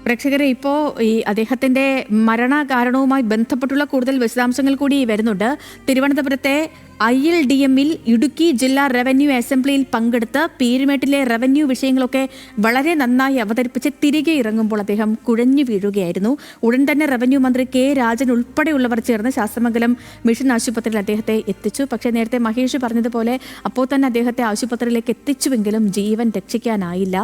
പ്രേക്ഷകരെ ഇപ്പോൾ ഈ അദ്ദേഹത്തിന്റെ മരണകാരണവുമായി ബന്ധപ്പെട്ടുള്ള കൂടുതൽ വിശദാംശങ്ങൾ കൂടി വരുന്നുണ്ട്. തിരുവനന്തപുരത്തെ ILDMൽ ഇടുക്കി ജില്ലാ റവന്യൂ അസംബ്ലിയിൽ പങ്കെടുത്ത് പീരുമേട്ടിലെ റവന്യൂ വിഷയങ്ങളൊക്കെ വളരെ നന്നായി അവതരിപ്പിച്ച് തിരികെ ഇറങ്ങുമ്പോൾ അദ്ദേഹം കുഴഞ്ഞു വീഴുകയായിരുന്നു. ഉടൻ തന്നെ റവന്യൂ മന്ത്രി K. രാജൻ ഉൾപ്പെടെയുള്ളവർ ചേർന്ന് ശാസ്തമംഗലം മിഷൻ ആശുപത്രിയിൽ അദ്ദേഹത്തെ എത്തിച്ചു. പക്ഷേ നേരത്തെ മഹേഷ് പറഞ്ഞതുപോലെ അപ്പോൾ തന്നെ അദ്ദേഹത്തെ ആശുപത്രിയിലേക്ക് എത്തിച്ചുവെങ്കിലും ജീവൻ രക്ഷിക്കാനായില്ല.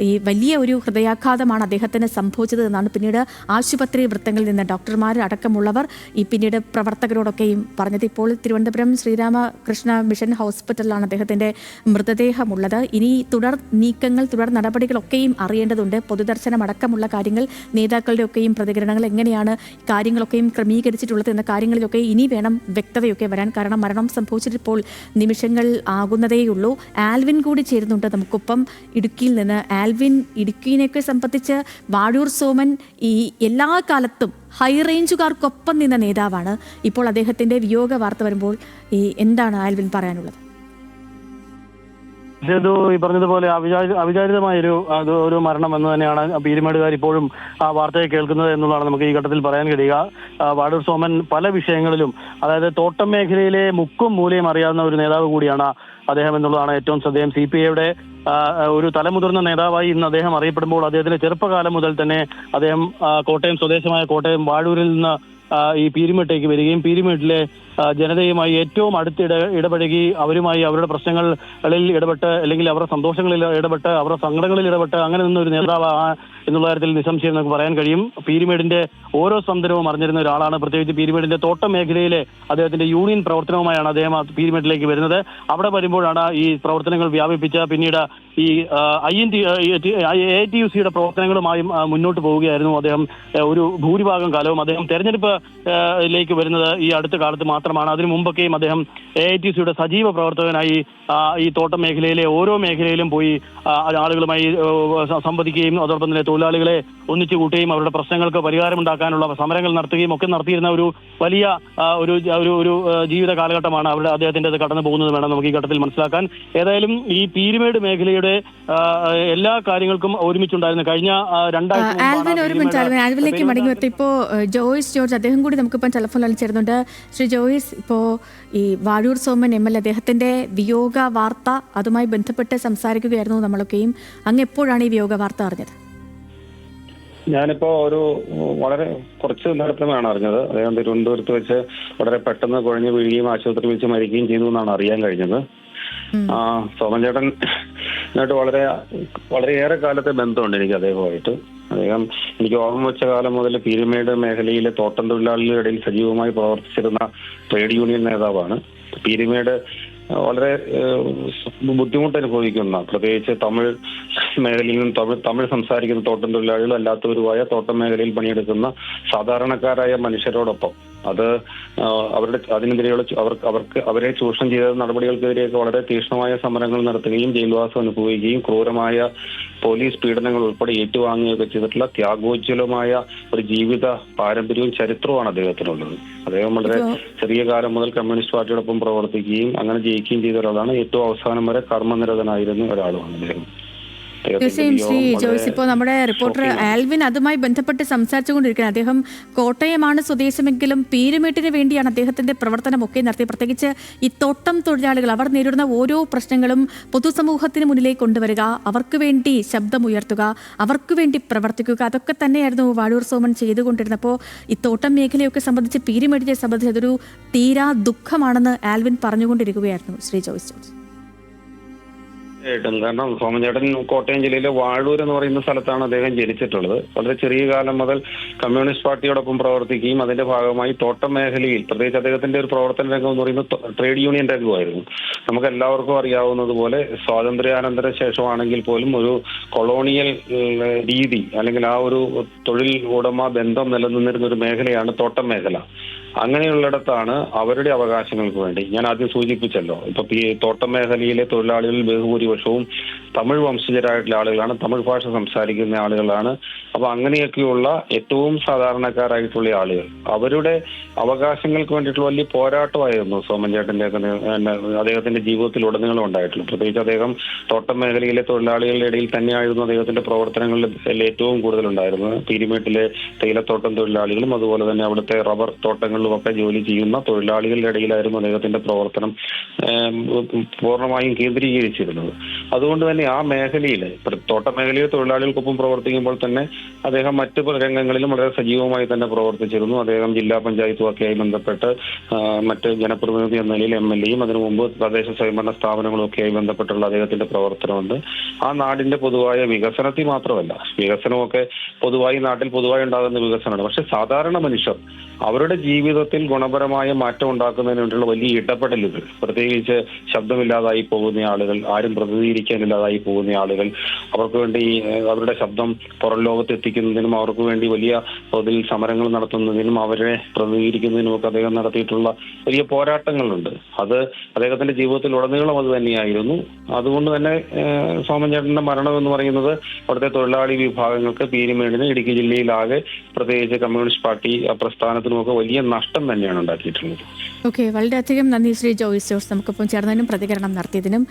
ഈ വലിയ ഒരു ഹൃദയാഘാതമാണ് അദ്ദേഹത്തിന് സംഭവിച്ചത് എന്നാണ് പിന്നീട് ആശുപത്രി വൃത്തങ്ങളിൽ നിന്ന് ഡോക്ടർമാർ അടക്കമുള്ളവർ പിന്നീട് പ്രവർത്തകരോടൊക്കെയും പറഞ്ഞത്. ഇപ്പോൾ തിരുവനന്തപുരം ശ്രീരാമകൃഷ്ണ മിഷൻ ഹോസ്പിറ്റലിലാണ് അദ്ദേഹത്തിന്റെ മൃതദേഹമുള്ളത്. ഇനി തുടർ നീക്കങ്ങൾ, തുടർ നടപടികളൊക്കെയും അറിയേണ്ടതുണ്ട്. പൊതുദർശനം അടക്കമുള്ള കാര്യങ്ങൾ, നേതാക്കളുടെ ഒക്കെയും പ്രതികരണങ്ങൾ, എങ്ങനെയാണ് കാര്യങ്ങളൊക്കെയും ക്രമീകരിച്ചിട്ടുള്ളത് എന്ന കാര്യങ്ങളിലൊക്കെ ഇനി വേണം വ്യക്തതയൊക്കെ വരാൻ. കാരണം മരണം സംഭവിച്ചിട്ടിപ്പോൾ നിമിഷങ്ങൾ ആകുന്നതേയുള്ളൂ. ആൽവിൻ കൂടി ചേരുന്നുണ്ട് നമുക്കൊപ്പം ഇടുക്കിയിൽ നിന്ന്. ആൽവിൻ, ഇടുക്കിയിനെയൊക്കെ സംബന്ധിച്ച് വാഴൂർ സോമൻ ഈ എല്ലാ കാലത്തും ഹൈ റേഞ്ചുകാർക്കൊപ്പം നിന്ന നേതാവാണ്. ഇപ്പോൾ അദ്ദേഹത്തിന്റെ വിയോഗ വാർത്ത വരുമ്പോൾ എന്താണ് ആൽവിൻ പറയാനുള്ളത്? ഈ പറഞ്ഞതുപോലെ അവിചാരിതമായ ഒരു മരണം എന്ന് തന്നെയാണ് പീരുമേടുകാർ ഇപ്പോഴും ആ വാർത്തയെ കേൾക്കുന്നത് എന്നുള്ളതാണ് നമുക്ക് ഈ ഘട്ടത്തിൽ പറയാൻ കഴിയുക. വാഴൂർ സോമൻ പല വിഷയങ്ങളിലും, അതായത് തോട്ടം മേഖലയിലെ മുക്കും മൂലയും അറിയാവുന്ന ഒരു നേതാവ് കൂടിയാണ് അദ്ദേഹം എന്നുള്ളതാണ് ഏറ്റവും ശ്രദ്ധേയം. CPIയുടെ ഒരു തലമുതിർന്ന നേതാവായി ഇന്ന് അദ്ദേഹം അറിയപ്പെടുമ്പോൾ അദ്ദേഹത്തിന്റെ ചെറുപ്പകാലം മുതൽ തന്നെ അദ്ദേഹം കോട്ടയം സ്വദേശമായ കോട്ടയം വാഴൂരിൽ നിന്ന് ഈ പീരുമേട്ടിലേക്ക് വരികയും പീരുമേട്ടിലെ ജനതയുമായി ഏറ്റവും അടുത്ത് ഇടപഴകി അവരുമായി അവരുടെ പ്രശ്നങ്ങളിൽ ഇടപെട്ട്, അല്ലെങ്കിൽ അവരുടെ സന്തോഷങ്ങളിൽ ഇടപെട്ട്, അവരുടെ സങ്കടങ്ങളിൽ ഇടപെട്ട് അങ്ങനെ നിന്നൊരു നേതാവ് എന്നുള്ള കാര്യത്തിൽ നിസ്സംശയം നമുക്ക് പറയാൻ കഴിയും. പീരുമേടിന്റെ ഓരോ സ്പന്ദനവും അറിഞ്ഞിരുന്ന ഒരാളാണ്. പ്രത്യേകിച്ച് പീരുമേടിന്റെ തോട്ടം മേഖലയിലെ അദ്ദേഹത്തിന്റെ യൂണിയൻ പ്രവർത്തനവുമായാണ് അദ്ദേഹം പീരുമേട്ടിലേക്ക് വരുന്നത്. അവിടെ വരുമ്പോഴാണ് ഈ പ്രവർത്തനങ്ങൾ വ്യാപിപ്പിച്ച പിന്നീട് ഈ AITUCയുടെ പ്രവർത്തനങ്ങളുമായും മുന്നോട്ട് പോവുകയായിരുന്നു അദ്ദേഹം. ഒരു ഭൂരിഭാഗം കാലവും അദ്ദേഹം തെരഞ്ഞെടുപ്പിലേക്ക് വരുന്നത് ഈ അടുത്ത കാലത്ത് മാത്രമാണ്. അതിനു മുമ്പൊക്കെയും അദ്ദേഹം AITUCയുടെ സജീവ പ്രവർത്തകനായി ഈ തോട്ടം മേഖലയിലെ ഓരോ മേഖലയിലും പോയി ആളുകളുമായി സംവദിക്കുകയും അതോടൊപ്പം തന്നെ തൊഴിലാളികളെ ഒന്നിച്ചു കൂട്ടുകയും അവരുടെ പ്രശ്നങ്ങൾക്ക് പരിഹാരമുണ്ടാക്കാനുള്ള സമരങ്ങൾ നടത്തുകയും ഒക്കെ നടത്തിയിരുന്ന ഒരു വലിയ ഒരു ജീവിത കാലഘട്ടമാണ് അദ്ദേഹത്തിന്റെ കടന്നു പോകുന്നത് വേണം നമുക്ക് ഈ ഘട്ടത്തിൽ മനസ്സിലാക്കാൻ. ഏതായാലും ഈ പീരുമേട് മേഖലയുടെ എല്ലാ കാര്യങ്ങൾക്കും ഒരുമിച്ചുണ്ടായിരുന്ന കഴിഞ്ഞ 2 ആൽവിലേക്ക് മടങ്ങി വരട്ടെ. ഇപ്പോൾ ജോയ്സ് ജോർജ് അദ്ദേഹം കൂടി നമുക്കിപ്പം ടെലിഫോണിൽ ചേരുന്നുണ്ട്. ശ്രീ ജോയ്സ്, ഇപ്പോൾ ഈ വാഴൂർ സോമൻ ML അദ്ദേഹത്തിന്റെ വിയോഗ വാർത്ത, അതുമായി ബന്ധപ്പെട്ട് സംസാരിക്കുകയായിരുന്നു നമ്മളൊക്കെയും. അങ്ങ് എപ്പോഴാണ് ഈ വിയോഗ വാർത്ത അറിഞ്ഞത്? ഞാനിപ്പോ വളരെ കുറച്ച് നേരത്തിലാണ് അറിഞ്ഞത്. അദ്ദേഹം തിരുവനന്തപുരത്ത് വെച്ച് വളരെ പെട്ടെന്ന് കുഴഞ്ഞു വീഴുകയും ആശുപത്രിയിൽ വെച്ച് മരിക്കുകയും ചെയ്തു എന്നാണ് അറിയാൻ കഴിഞ്ഞത്. സോമൻ ചേട്ടനായിട്ട് വളരെയേറെ കാലത്തെ ബന്ധമുണ്ട് എനിക്ക് അദ്ദേഹമായിട്ട്. അദ്ദേഹം എനിക്ക് ഓർമ്മ വെച്ച കാലം മുതൽ പീരുമേട് മേഖലയിലെ തോട്ടം തൊഴിലാളികളുടെ ഇടയിൽ സജീവമായി പ്രവർത്തിച്ചിരുന്ന ട്രേഡ് യൂണിയൻ നേതാവാണ്. പീരുമേട് വളരെ ബുദ്ധിമുട്ട് അനുഭവിക്കുന്ന, പ്രത്യേകിച്ച് തമിഴ് മേഖലയിൽ നിന്നും തമിഴ് സംസാരിക്കുന്ന തോട്ടം തൊഴിലാളികളും അല്ലാത്തവരുമായ തോട്ടം മേഖലയിൽ പണിയെടുക്കുന്ന സാധാരണക്കാരായ മനുഷ്യരോടൊപ്പം അതിനെതിരെയുള്ള അവരെ ചൂഷണം ചെയ്ത നടപടികൾക്കെതിരെയൊക്കെ വളരെ തീക്ഷ്ണമായ സമരങ്ങൾ നടത്തുകയും ജയിൽവാസം അനുഭവിക്കുകയും ക്രൂരമായ പോലീസ് പീഡനങ്ങൾ ഉൾപ്പെടെ ഏറ്റുവാങ്ങുകയൊക്കെ ചെയ്തിട്ടുള്ള ത്യാഗോജ്വലമായ ഒരു ജീവിത പാരമ്പര്യവും ചരിത്രവുമാണ് അദ്ദേഹത്തിനുള്ളത്. അദ്ദേഹം വളരെ ചെറിയ കാലം മുതൽ കമ്മ്യൂണിസ്റ്റ് പാർട്ടിയോടൊപ്പം പ്രവർത്തിക്കുകയും അങ്ങനെ ജയിക്കുകയും ചെയ്ത ഒരാളാണ്. ഏറ്റവും അവസാനം വരെ കർമ്മനിരതനായിരുന്ന ഒരാളുമാണ് അദ്ദേഹം. തീർച്ചയായും ശ്രീ ജോയ്സ്, ഇപ്പോൾ നമ്മുടെ റിപ്പോർട്ടർ ആൽവിൻ അതുമായി ബന്ധപ്പെട്ട് സംസാരിച്ചുകൊണ്ടിരിക്കുന്നത്. അദ്ദേഹം കോട്ടയമാണ് സ്വദേശമെങ്കിലും പീരുമേട്ടിന് വേണ്ടിയാണ് അദ്ദേഹത്തിന്റെ പ്രവർത്തനമൊക്കെ നടത്തി. പ്രത്യേകിച്ച് ഈ തോട്ടം തൊഴിലാളികൾ അവർ നേരിടുന്ന ഓരോ പ്രശ്നങ്ങളും പൊതുസമൂഹത്തിന് മുന്നിലേക്ക് കൊണ്ടുവരിക, അവർക്ക് വേണ്ടി ശബ്ദമുയർത്തുക, അവർക്ക് വേണ്ടി പ്രവർത്തിക്കുക, അതൊക്കെ തന്നെയായിരുന്നു വാഴൂർ സോമൻ ചെയ്തുകൊണ്ടിരുന്നപ്പോൾ ഈ തോട്ടം മേഖലയൊക്കെ സംബന്ധിച്ച്, പീരുമേട്ടിനെ സംബന്ധിച്ച് അതൊരു തീരാ ദുഃഖമാണെന്ന് ആൽവിൻ പറഞ്ഞുകൊണ്ടിരിക്കുകയായിരുന്നു. ശ്രീ ജോയ്സ് ജോർജ്. കാരണം സോമൻ ചേട്ടൻ കോട്ടയം ജില്ലയിലെ വാഴൂർ എന്ന് പറയുന്ന സ്ഥലത്താണ് അദ്ദേഹം ജനിച്ചിട്ടുള്ളത്. വളരെ ചെറിയ കാലം മുതൽ കമ്മ്യൂണിസ്റ്റ് പാർട്ടിയോടൊപ്പം പ്രവർത്തിക്കുകയും അതിന്റെ ഭാഗമായി തോട്ടം മേഖലയിൽ, പ്രത്യേകിച്ച് അദ്ദേഹത്തിന്റെ ഒരു പ്രവർത്തന രംഗം എന്ന് പറയുന്നത് ട്രേഡ് യൂണിയൻ രംഗമായിരുന്നു. നമുക്ക് എല്ലാവർക്കും അറിയാവുന്നതുപോലെ സ്വാതന്ത്ര്യാനന്തര ശേഷമാണെങ്കിൽ പോലും ഒരു കൊളോണിയൽ രീതി അല്ലെങ്കിൽ ആ ഒരു തൊഴിൽ ഉടമ ബന്ധം നിലനിന്നിരുന്ന ഒരു മേഖലയാണ് തോട്ടം മേഖല. അങ്ങനെയുള്ളിടത്താണ് അവരുടെ അവകാശങ്ങൾക്ക് വേണ്ടി ഞാൻ ആദ്യം സൂചിപ്പിച്ചല്ലോ, ഇപ്പൊ ഈ തോട്ടം മേഖലയിലെ തൊഴിലാളികളിൽ ബഹുഭൂരിപക്ഷവും തമിഴ് വംശജരായിട്ടുള്ള ആളുകളാണ്, തമിഴ് ഭാഷ സംസാരിക്കുന്ന ആളുകളാണ്. അപ്പൊ അങ്ങനെയൊക്കെയുള്ള ഏറ്റവും സാധാരണക്കാരായിട്ടുള്ള ആളുകൾ, അവരുടെ അവകാശങ്ങൾക്ക് വേണ്ടിയിട്ടുള്ള വലിയ പോരാട്ടമായിരുന്നു സോമൻ ചേട്ടന്റെ അദ്ദേഹത്തിന്റെ ജീവിതത്തിൽ ഉടനീളം ഉണ്ടായിട്ടുള്ളത്. പ്രത്യേകിച്ച് അദ്ദേഹം തോട്ടം മേഖലയിലെ തൊഴിലാളികളുടെ ഇടയിൽ തന്നെയായിരുന്നു അദ്ദേഹത്തിന്റെ പ്രവർത്തനങ്ങളിൽ ഏറ്റവും കൂടുതൽ ഉണ്ടായിരുന്നത്. പീരുമേട്ടിലെ തേയിലത്തോട്ടം തൊഴിലാളികളും അതുപോലെ തന്നെ അവിടുത്തെ റബ്ബർ തോട്ടങ്ങളിലും ഒക്കെ ജോലി ചെയ്യുന്ന തൊഴിലാളികളുടെ ഇടയിലായിരുന്നു അദ്ദേഹത്തിന്റെ പ്രവർത്തനം പൂർണ്ണമായും കേന്ദ്രീകരിച്ചിരുന്നത്. അതുകൊണ്ട് തന്നെ ആ മേഖലയിൽ, തോട്ട മേഖലയിലെ തൊഴിലാളികൾക്കൊപ്പം പ്രവർത്തിക്കുമ്പോൾ തന്നെ അദ്ദേഹം മറ്റ് രംഗങ്ങളിലും വളരെ സജീവമായി തന്നെ പ്രവർത്തിച്ചിരുന്നു. അദ്ദേഹം ജില്ലാ പഞ്ചായത്തും ഒക്കെയായി ബന്ധപ്പെട്ട് മറ്റ് ജനപ്രതിനിധി എന്ന നിലയിൽ MLA യും അതിനു മുമ്പ് തദ്ദേശ സ്വയംഭരണ സ്ഥാപനങ്ങളും ഒക്കെയായി ബന്ധപ്പെട്ടുള്ള അദ്ദേഹത്തിന്റെ പ്രവർത്തനമുണ്ട്. ആ നാടിന്റെ പൊതുവായ വികസനത്തിൽ മാത്രമല്ല, വികസനമൊക്കെ പൊതുവായി നാട്ടിൽ പൊതുവായി ഉണ്ടാകുന്ന വികസനമാണ്. പക്ഷെ സാധാരണ മനുഷ്യർ അവരുടെ ജീവിതത്തിൽ ഗുണപരമായ മാറ്റം ഉണ്ടാക്കുന്നതിന് വേണ്ടിയുള്ള വലിയ ഇടപെടലുകൾ, പ്രത്യേകിച്ച് ശബ്ദമില്ലാതായി പോകുന്ന ആളുകൾ, ആരും പ്രതിനിധീകരിക്കാനില്ലാതായി പോകുന്ന ആളുകൾ, അവർക്ക് വേണ്ടി അവരുടെ ശബ്ദം പുറം ലോകത്ത് എത്തിക്കുന്നതിനും അവർക്ക് വേണ്ടി വലിയ തോതിൽ സമരങ്ങൾ നടത്തുന്നതിനും അവരെ പ്രതിനിധീകരിക്കുന്നതിനും ഒക്കെ അദ്ദേഹം നടത്തിയിട്ടുള്ള വലിയ പോരാട്ടങ്ങളുണ്ട്. അത് അദ്ദേഹത്തിന്റെ ജീവിതത്തിൽ ഉടനീളം അത് തന്നെയായിരുന്നു. അതുകൊണ്ട് തന്നെ സോമൻ ചേട്ടന്റെ മരണം എന്ന് പറയുന്നത് അവിടുത്തെ തൊഴിലാളി വിഭാഗങ്ങൾക്ക്, പീരുമേടിന്, ഇടുക്കി ജില്ലയിലാകെ പ്രത്യേകിച്ച് കമ്മ്യൂണിസ്റ്റ് പാർട്ടി പ്രസ്ഥാനത്തിനുമൊക്കെ വലിയ നഷ്ടം തന്നെയാണ് ഉണ്ടാക്കിയിട്ടുള്ളത്. ഓക്കെ, വളരെയധികം നന്ദി ശ്രീ ജോയിസ് ജോസ്, നമുക്കൊപ്പം ചേർന്നതിനും പ്രതികരണം നടത്തിയതിനും.